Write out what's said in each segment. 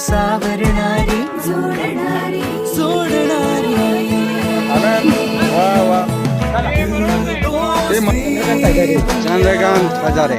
सावरणारी जोडणारी सोडणारी चंद्रकांत हजारे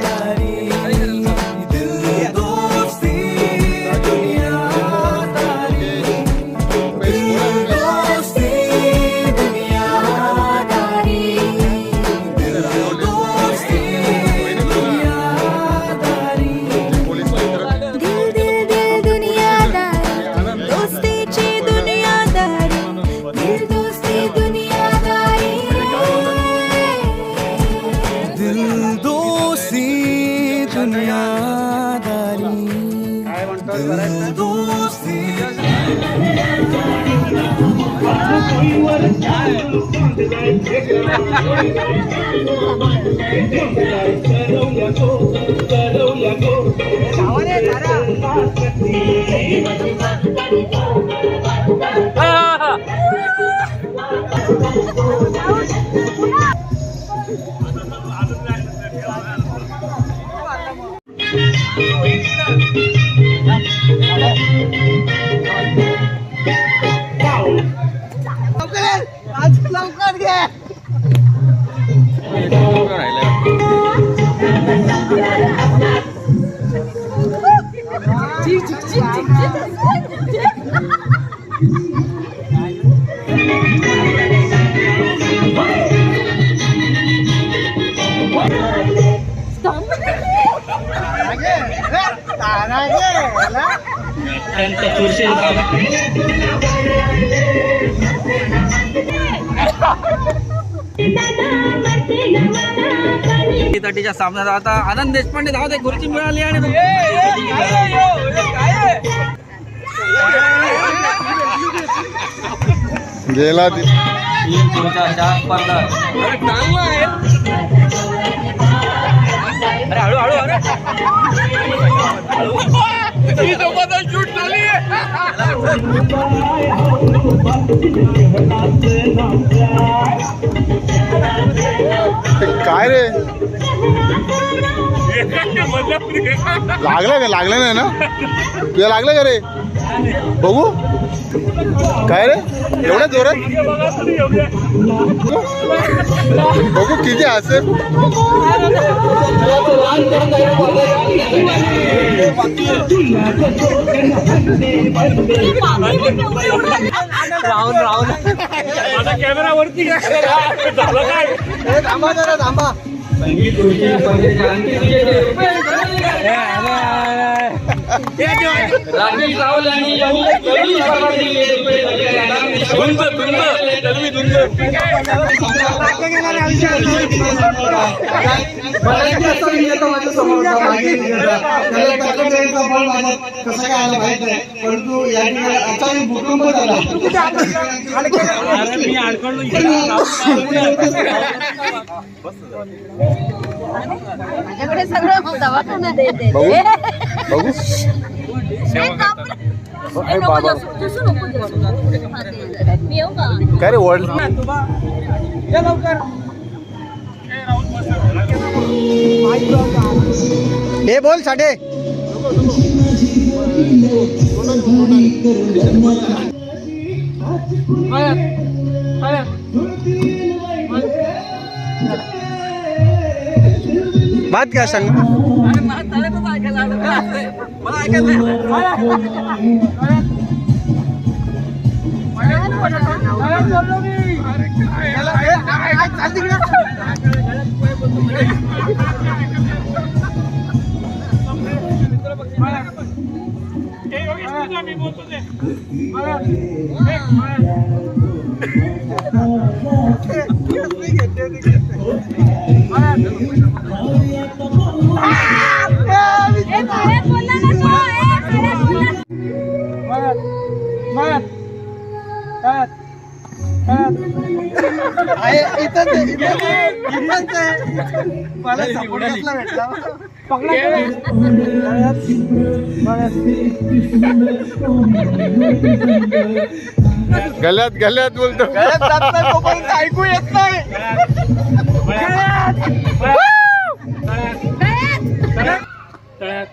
लवकर घे तटीच्या सामन्यात आता आनंद देशपांडे धावत आहे. खुर्ची मिळाली आणि गेला अरे हळू हळू अरे शूट झाली काय रे लागलं का लागलं नाही ना तुला लागलं का रे बघू काय रे एवढ्या जोरात बघू किती असेल राहुल राहुल माझा कॅमेरा वरती झालं काय थांबा जरा थांबा राजेश राहुल यांनी कसं काय आलं माहित नाही परंतु या ठिकाणी अचानक भूकंप झाला मी अडकलो माझ्याकडे सगळं दवाखाना देते बघू काय रे वर्ल्ड हे बोल साडे बात क्या सांग मी बोलतो ते. मळ्यात. ए, मळ्यात बोलला ना तो, मळ्यात बोलला. इथंच आहे. मला सपोर्टला भेटला. गल्यात गल्यात बोलतो. ऐकू येत नाही. तळ्यात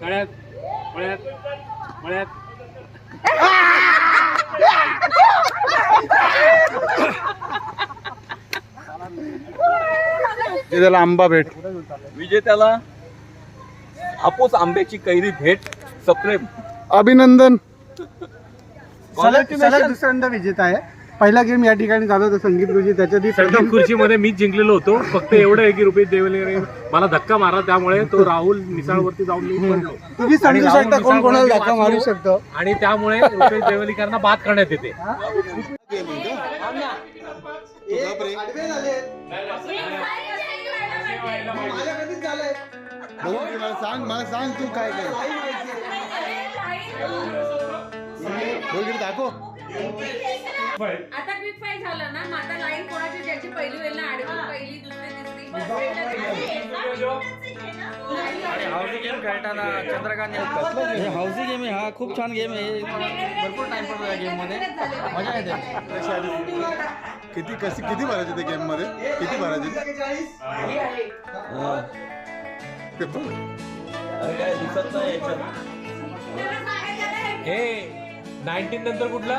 तळ्यात मळ्यात मळ्यात. ते त्याला आंबा भेट. विजेत्याला हापूस आंब्याची कैरी भेट. सप्रेम अभिनंदन. सलग दुसऱ्यांदा विजेता आहे. पहिला गेम या ठिकाणी झाला होता संगीत गुरुजी, त्याच्या आधी सरदम खुर्चीमध्ये मीच जिंकलेलो होतो. फक्त एवढं आहे की रुपये देवले मला धक्का मारला, त्यामुळे तो राहुल मिसाळवरती जाऊन मी पडलो. तुम्ही समजू शकता कोण कोणाला धक्का मारू शकतो. आणि त्यामुळे रुपेश देवलीकरांना बाद करण्यात येते. मला सांग तू काय काय दाखव. आता क्विक फाईट झालं ना, मग आता लाईन कोणाची ज्याची पहिली होईल ना, आडवी पहिली दुसरी हाऊसिंग गेम खेळताना चंद्रकांत हाऊसिंग गेम आहे हा. खूप छान गेम आहे. भरपूर टाइम पडतो या गेम मध्ये. मजा येते. किती भरायचे ते गेम मध्ये? किती भरायचे? काय दिसत नाही याच्यात. हे 19 नंतर कुठला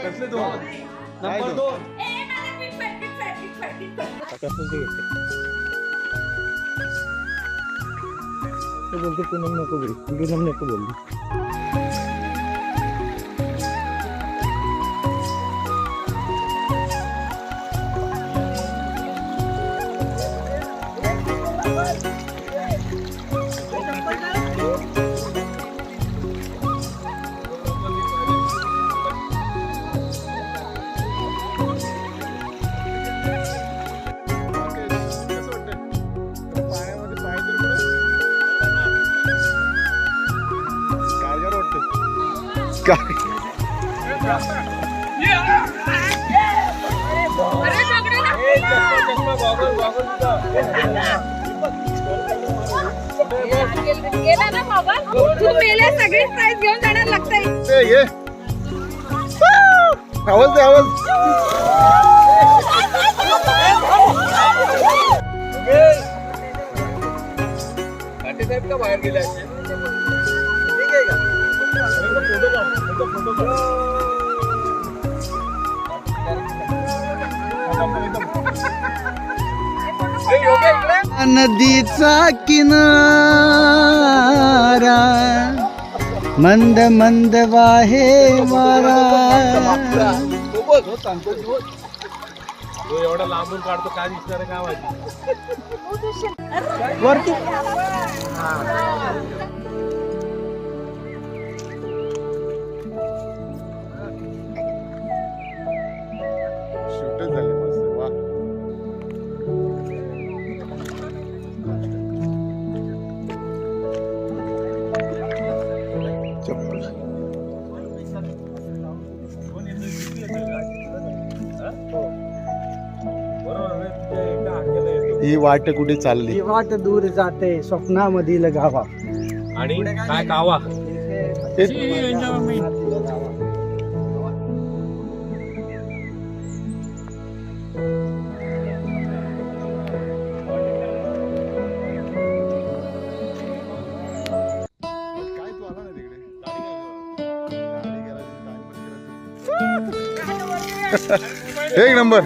कसले दोन? नंबर 2 बोलते पूनम नको बोल, पूनम नको बोलली. गेला ना बाबा, तू मेले सगळी प्राइस घेऊन जाणार लागतंय. आवाज दे आवाज. साहेब का बाहेर गेले असे? ठीक आहे का? नदीचा किनारा मंद मंद वाहे वारा. तो एवढा लांबून काढतो, काय दिसणार काय माहिती. वरती शूटच झाले मस्त. वा. ही वाट कुठे चालली? ही वाट दूर जाते स्वप्नामधील गावा. आणि काय कावा. काय तू आला ना तिकडे? एक नंबर.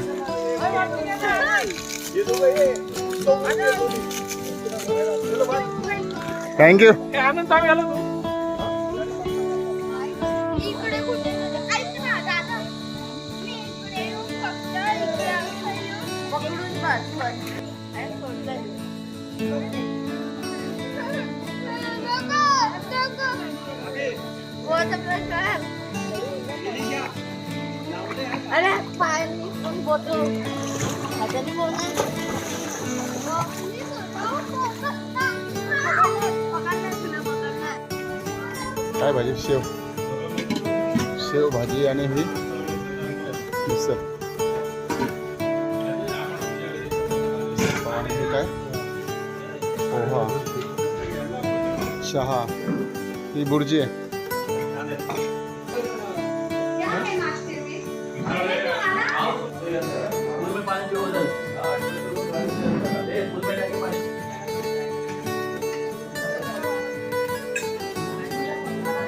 थँक्यू. आनंद आम्ही आलो. इकडे कुठे ऐक ना दादा, मी इकडे येऊन फक्त इकडे आम्ही येऊन पकडून बस. आणि सोडलं. नको. वो सबला कर अरे पानी पण बोतो हाताने बोलना काय भाजी शेव शेव भाजी आणि ही मिसळ आणि हे काय पोहा चहा ही बुर्जी आहे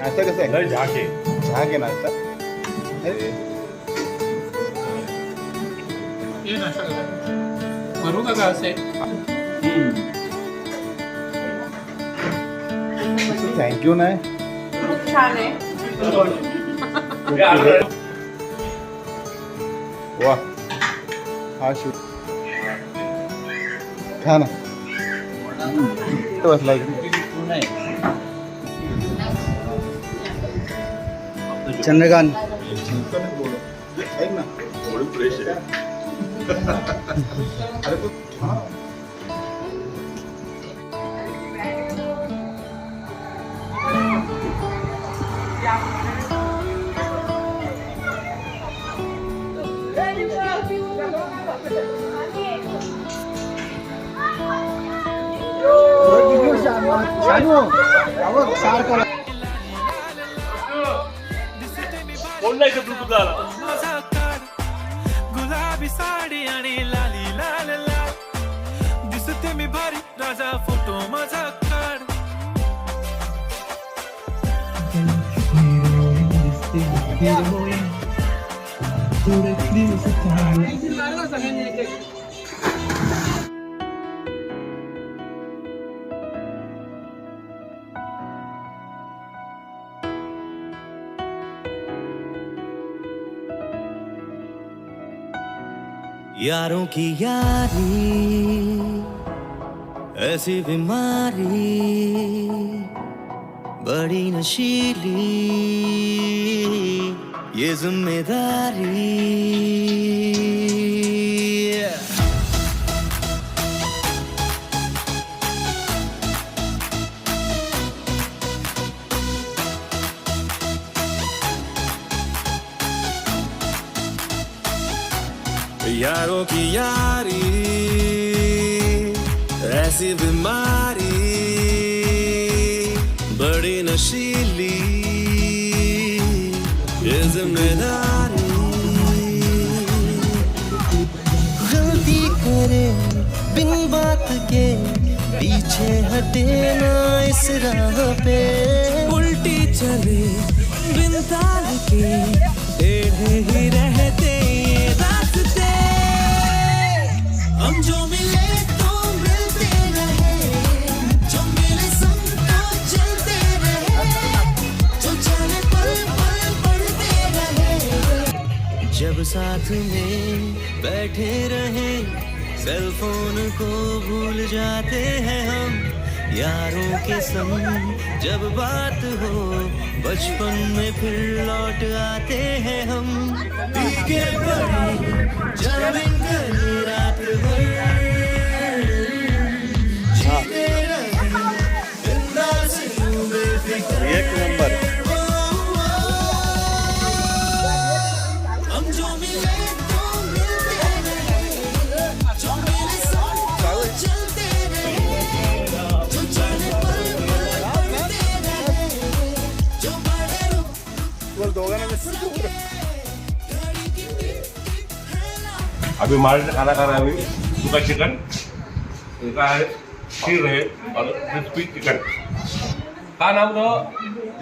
आता कसं आहे झाक आहे चहा घे ना आता करू का असे थँक्यू नाही खूप छान आहे वा हा शूट खा ना बसला चंद्रकांत ऐक ना थोडी फ्रेश आहे अरे तू बोललाय का तू तुझा गुलाबी साडी आणि लाली लाल लाल दिसते मी भारी राजा फोटो माझा काढ यारों की यारी ऐसी बीमारी बड़ी नशीली ये जिम्मेदारी यारों की यारी ऐसी बीमारी बड़ी नशीली ये जिम्मेदारी गलती करे बिन बात के पीछे हटे ना इस राह पे उल्टी चले बिन ताल के टेढ़े ही रहते ये रास्ते हम जो मिले तो मिलते रहे जो मिले संग तो चलते रहे जो चले पल पल पढ़ते रहे जब साथ में बैठे रहे सेल फोन को भूल जाते हैं हम यारों के संग जब बात हो बचपन में फिर लौट आते हैं हम पी के बड़े जामिन करे रात भर जीते रहे बिंदास यूं बेफिक्र एक नंबर हम जो मिले तो मिलते रहे जो मिले संग तो चलते रहे जो चले पल पल पढ़ते रहे जो बड़े रुक दोघांना अभी मार्केट खाना खाना अभी सुखा चिकन इनका है खीर है और क्रिस्पी चिकन का नाम तो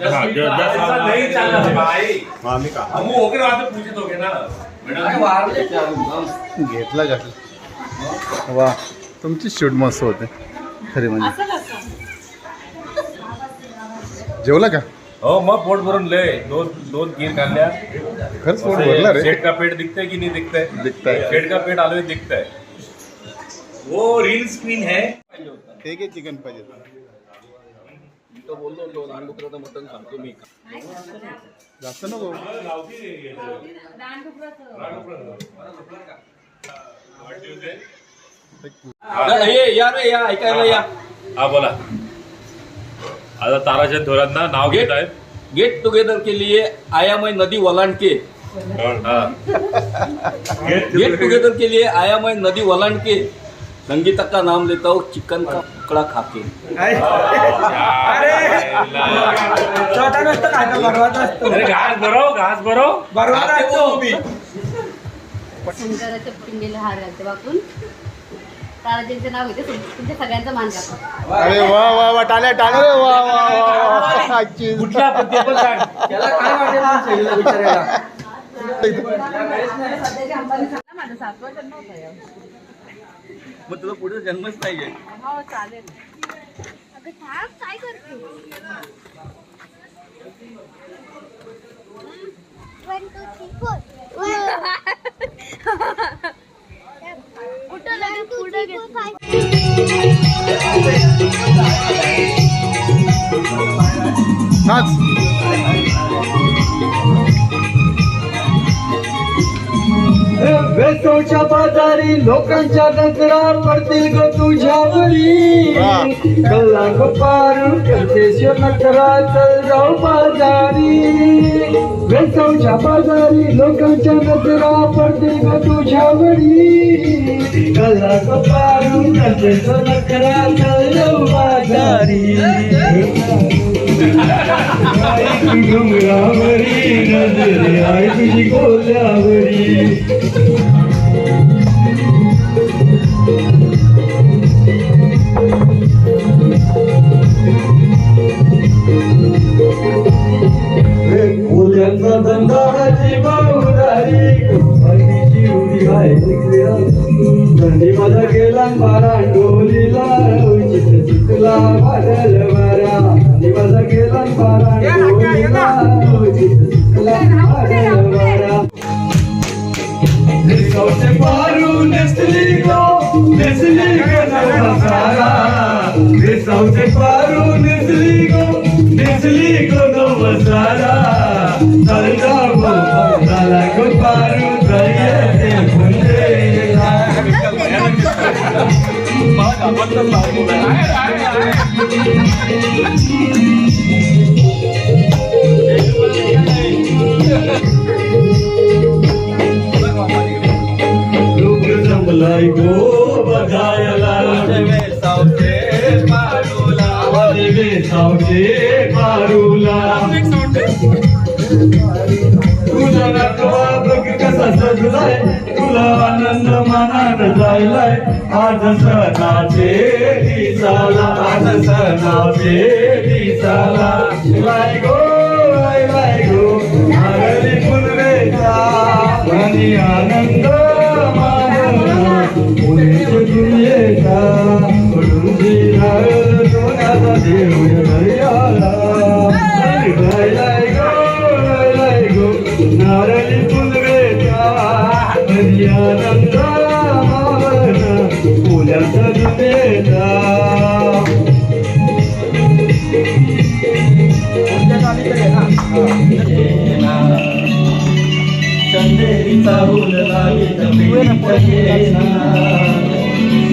नहीं चला भाई आम्ही का हम होके ना आते पूछे तो ना घेतला घातला वा तुमची शूट मस्त होते खरी म्हणजे जेवला का हो मग पोट भरून ले दोन खीर खाल्ल्या खरंच पोट भरला रे शेट का पेट दिखता है कि नहीं दिखता है दिखताय शेट का पेट आलो दिखता है वो रील स्क्रीन है एक चिकन पाहिजे उलट बोललो होतो दांडुकराचं मटण सांगतो मी. जास्त नको. या रे या ऐकायला या. हा बोला. आता ताराचंद थोरांना नाव घेत आहेत. गेट टुगेदर के लिए आया मैं नदी वलांड के. गेट टुगेदर के लिए आया मैं नदी वलांड के. संगीता का नाम लेता हूँ चिकन का टुकड़ा खाके. घास भरो शंकराच्या पिंडीला हार घालते वापरून ताराजींचं नाव घेते तुमच्या सगळ्यांचा मान राखतो. अरे वा वा वा टाळ्या टाळ्या रे वा वा वा. कुठला पण ते पण सांग. त्याला काय वाटेल शैलीला विचारायला. माझा 7वा जन्म होता यार. मग तुझा पुढे जन्मच नाहीये. हो चालेल. अगं थांब काय करते? 1 2 3 4 कुठं लगेच पुढे नाच. वेसोच्या बाजारी लोकांच्या नजरा पडतील ग तुझ्यावरी. कल्लांग पारून करतेस नखरा चल जाऊ बाजारी. वेसोच्या बाजारी लोकांच्या नजरा पडतील ग तुझ्यावरी. कल्लांग पारून करतेस नखरा चल जाऊ बाजारी. डोंगरावरी नजरे आई तुझी गोल्यावरी. फुल्यांचा धंदाची बाहुदारी हळदीची उडी आहे. थंडी माझा गेला मारा डोलीला चितला वाढल वारा. थंडी माझा गेला मारा डोलीला चितला वाढल वारा. सौचे पारू नेसली गो नवसारा. सौचे पारू नेसली गो नवसारा. चलता गो झाला गो पारू दर्याचे गुंडेला. लोक जमलाय गो बघायला. सावचे पारूला. तुझा नकवा बघ कसा सजलाय. तुला आनंद मनात जायलाय. आज सणाचे दिसाला. आज सणाचे दिसाला. लाय गो नारळी फुलवेचा आणि आनंद मानला. पुण्याच्या दुनियेचा पडून नारळ सोन्याचा देव दर्याला. लाय गो नारळी फुलवेचा आणि आनंद मानला. पुण्याच्या दुनियेचा. चंदेरीचा उलला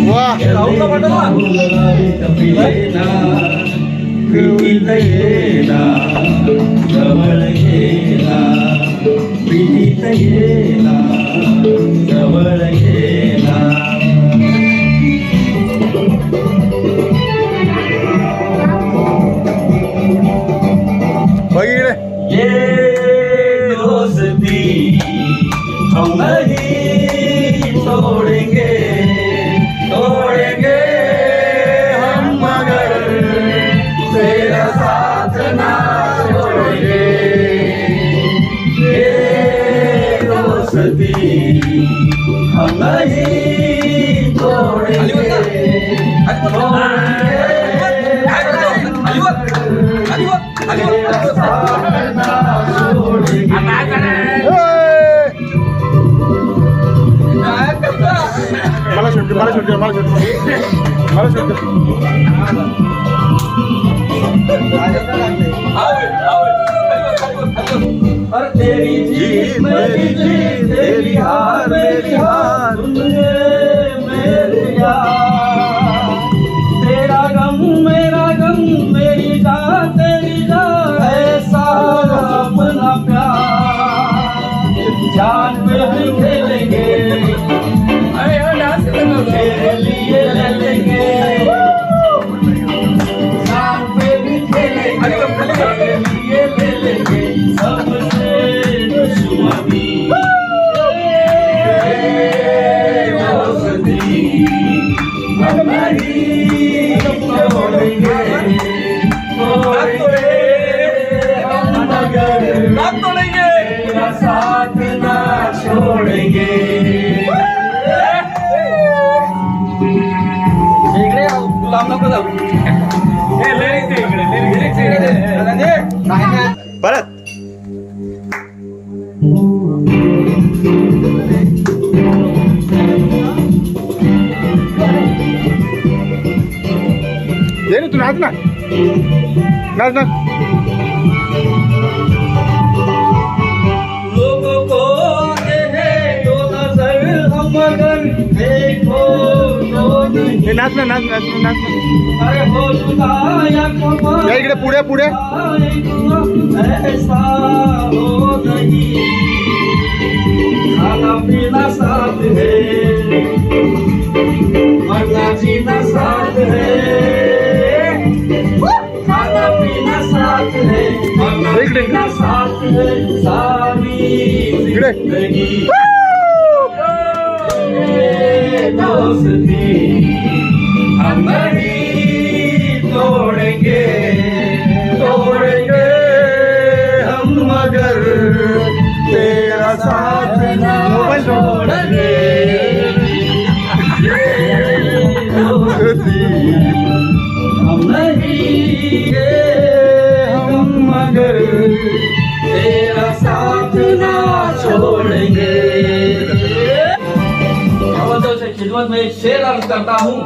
वा प्रीतीत येना जवळ येना. प्रीतीत येना जवळ येना. बघितले ये दोस्ती हम नहीं छोड़ेंगे हम मगर तेरा साथ ना छोड़ेंगे. ये दोस्ती हम नहीं छोड़ेंगे. मला सुट्टी मला शोध और तेरी जीत मेरी जीत, तेरी हार मेरी हार, मेरे यार। तेरा गम मेरा गम, मेरी जान तेरी जान, ऐसा अपना प्यार। जान पे भी खेलेंगे, तेरे लिए ले लेंगे। जान पे भी खेलेंगे, तेरे लिए ले लेंगे। सबसे दुश्मनी दोस्ती हम नहीं तोड़ेंगे, तोड़ेंगे हम मगर तेरा साथ ना छोड़ेंगे। इकडे गुलाम नको जाऊ. परत ये ना तू नाच ना नाच ना लोगों को आते हैं दो नजर हम मगर देखो तो नहीं. हे नाच ना नाच नाच नाच ना. अरे हो जुदा या कमाल, या इकडे पुढे पुढे ऐसा हो नहीं. खाना पीना साथ है, मरना जीना साथ है. खाना पीना साथ है, मरना जीना साथ है. सारी जिंदगी दोस्ती हम नहीं तोड़ेंगे, तोड़ेंगे हम मगर तेरा साथ ना छोड़ेंगे. हम नहीं हम मगर तेरा साथ ना छोड़ेंगे. खिदमत में एक शेर अर्ज करता हूँ,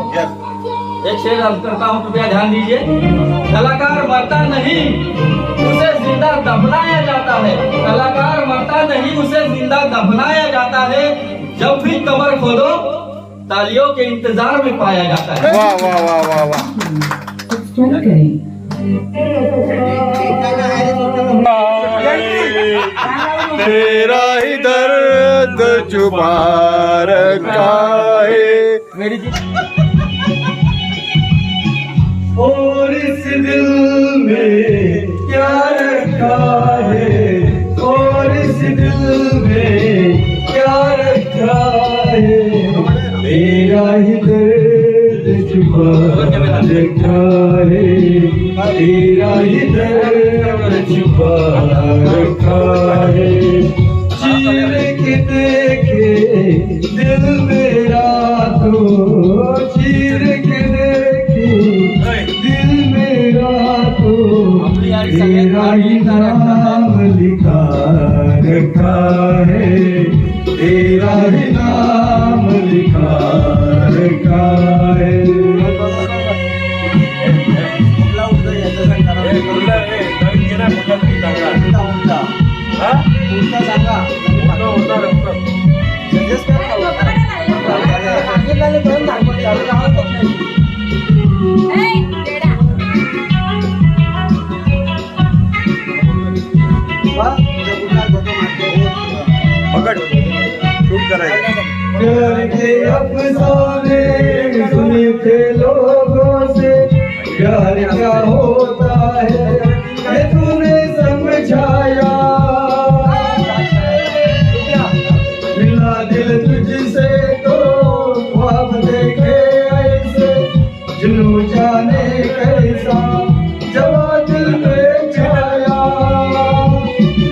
एक शेर अर्ज करता हूँ, कृपया ध्यान दीजिए. कलाकार मरता नहीं, उसे जिंदा दफनाया जाता है. कलाकार मरता नहीं, उसे जिंदा दफनाया जाता है. जब भी कब्र खोदो तालियों के इंतजार में पाया जाता है. वाह वाह वाह वाह वाह. तेरा ही दर्द छुपा रखा है. मेरी जी. और इस दिल में क्या रखा है, और इस दिल में क्या रखा है. तेरा ही दर्द छुपा रखा है, तेरा ही दर्द छुपा रखा है. चीर के देखे दिल मेरा तो, चीर के देखे दिल मेरा तो, तेरा ही नाम लिखा रखा है, तेरा ही नाम लिखा रखा है. पकड शूट करायचं. करके अफसाने सुने थे लोगों से, प्यार क्या होता है ये तूने समझाया. मिला दिल तुझसे तो ख्वाब देखे ऐसे, जुनू जाने कैसा जवा दिल पे छाया.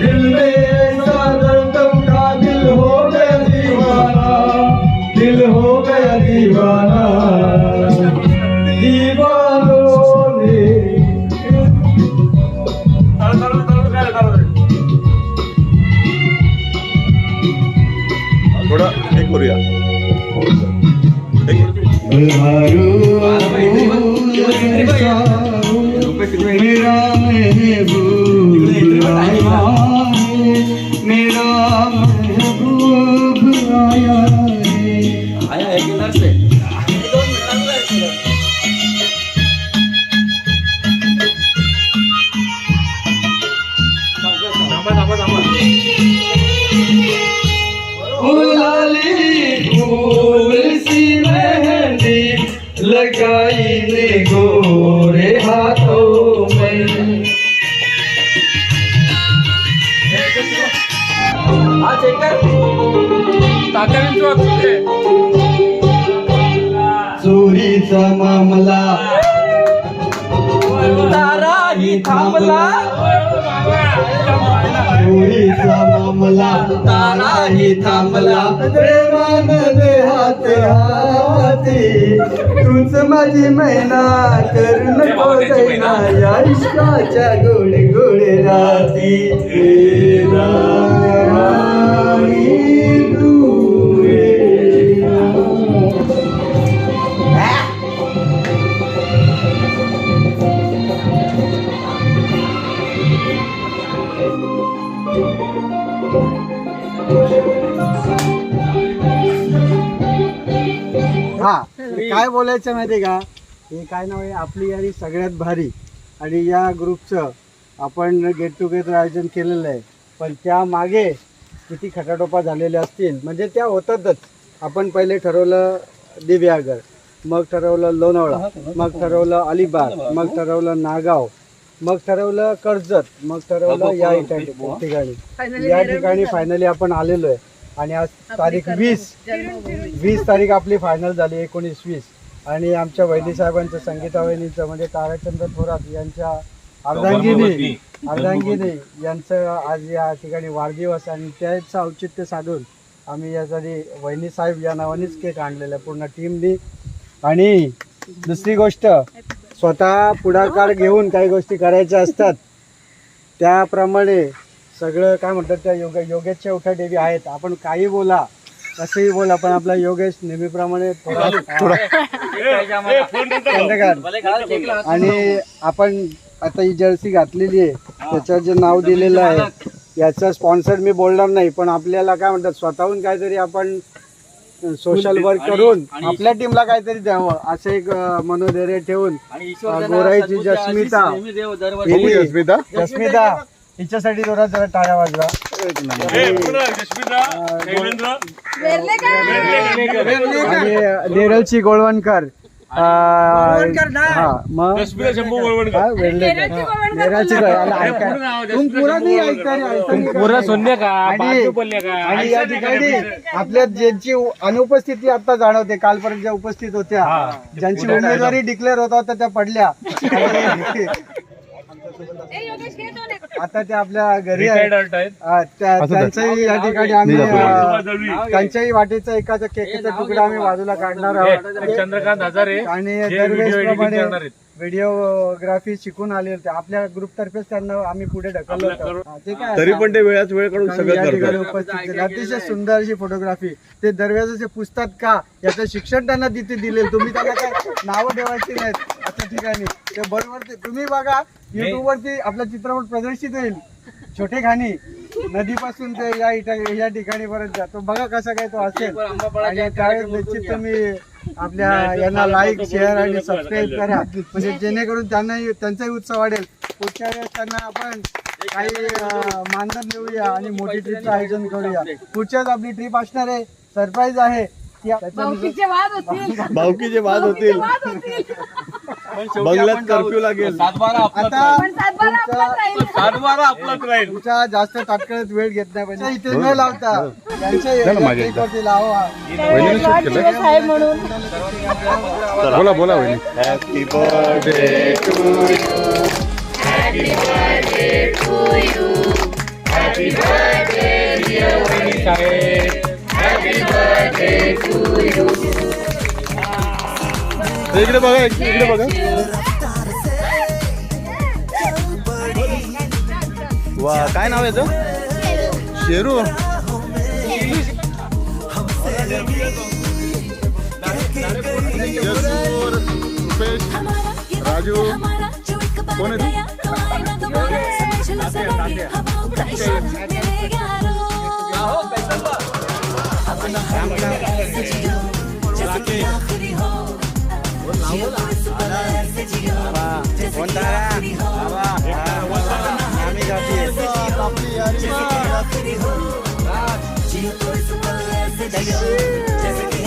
दिल में ऐसा दर्द उठा, दिल हो गया दीवाना, दिल हो गया दीवाना. दीवानों ने थोडं हे करूया. बहारू लगाईने गोरे हाथों में। हाँ चेक कर। चोरीचा मामला ताराही थांबला, चोरीचा मामला ताराही थांबला, प्रेमान देहात हाती, तूच माझी मैना कर नको दैना, या इश्काच्या गोड गोड राती, तेरा राणी दूरे। हा काय बोलायचं माहिती का, हे काय नाव आहे आपली यारी सगळ्यात भारी, आणि या ग्रुपचं आपण गेट टुगेदर आयोजन केलेलं आहे, पण त्या मागे किती खटाटोपा झालेल्या असतील, म्हणजे त्या होतातच. आपण पहिले ठरवलं दिव्यागर, मग ठरवलं लोणावळा, मग ठरवलं अलिबाग, मग ठरवलं नागाव, मग ठरवलं कर्जत, मग ठरवलं या ठिकाणी. या ठिकाणी फायनली आपण आलेलो आहे, आणि आज तारीख 20 तारीख आपली फायनल झाली, 19-20. आणि आमच्या वैदी साहेबांचं, संगीता वहिनीचं, म्हणजे ताराचंद्र थोरात यांच्या अर्धांगिनी यांचं आज या ठिकाणी वाढदिवस, आणि त्याचं औचित्य साधून आम्ही यासाठी वहिनी साहेब या नावानेच केक आणलेला आहे पूर्ण टीमनी. आणि दुसरी गोष्ट, स्वतः पुढाकार घेऊन काही गोष्टी करायच्या असतात, त्याप्रमाणे सगळं काय म्हणतात त्या योगेशच्या उठादेवी आहेत. आपण काही बोला, कसंही बोला, पण आपला योगेश नेहमीप्रमाणे आणि आपण आता ही जर्सी घातलेली आहे, त्याच्यावर जे नाव दिलेलं आहे, याचं स्पॉन्सर मी बोलणार नाही, पण आपल्याला काय म्हणतात स्वतःहून काहीतरी आपण सोशल वर्क करून आपल्या टीमला काहीतरी द्यावं, असं एक मनोधैर्य ठेवून गोराईची जस्मिता हिच्यासाठी जोरात जरा टाळ्या वाजवा. आणि नेरळची गोळवणकर, आणि या ठिकाणी आपल्या ज्यांची अनुपस्थिती आता जाणवते, कालपर्यंत ज्या उपस्थित होत्या, ज्यांची उमेदवारी डिक्लेअर होता होता त्या पडल्या, आता त्या आपल्या घरी आहेत. त्यांच्याही या ठिकाणी आम्ही त्यांच्याही वाटेचा एखादा केकचा तुकडा आम्ही बाजूला काढणार आहोत. चंद्रकांत हजारे आणि दरवेळेसप्रमाणे व्हिडिओग्राफी शिकून आले होते, आपल्या ग्रुप तर्फेच त्यांना आम्ही पुढे ढकललं होतं. ते काय तरी पण ते वेळात वेळ काढून या सगळं ठिकाणी करतात. उपस्थित झाले. अतिशय सुंदर अशी फोटोग्राफी, ते दरवेळेस पुसतात का याचं शिक्षण त्यांना तिथे दिले, तुम्ही त्यांना काय नावं ठेवायची नाहीत अशा ठिकाणी. ते बरोबर तुम्ही बघा युट्यूब वरती आपला चित्रपट प्रदर्शित होईल, छोटे खाणी नदीपासून ते या ठिकाणी पर्यंत, तो बघा कसा काय तो असेल. आणि त्यावेळेस निश्चित तुम्ही आपल्या यांना लाईक, शेअर आणि सबस्क्राईब करा, म्हणजे जेणेकरून त्यांचाही उत्साह वाढेल. पुढच्या वेळेस त्यांना आपण काही मानधन देऊया आणि मोठी ट्रिपचं आयोजन करूया. पुढच्याच आपली ट्रिप असणार आहे, सरप्राईज आहे. भाऊकीचे वाद होतील, बंगल्यात कर्फ्यू लागेल. आता तुमच्या जास्त तात्काळात वेळ घेत नाही पाहिजे, इथे न लावता त्यांच्या लावा. बोला बोला वहिनी. Happy birthday to you, happy birthday to you, happy birthday dear वहिनी साहेब, हॅपी बर्थडे टू यू. इकडे बघा, इकडे बघा. वा, काय नाव आहे याचं? शेरू. राजू कोण आहे? जैसे कि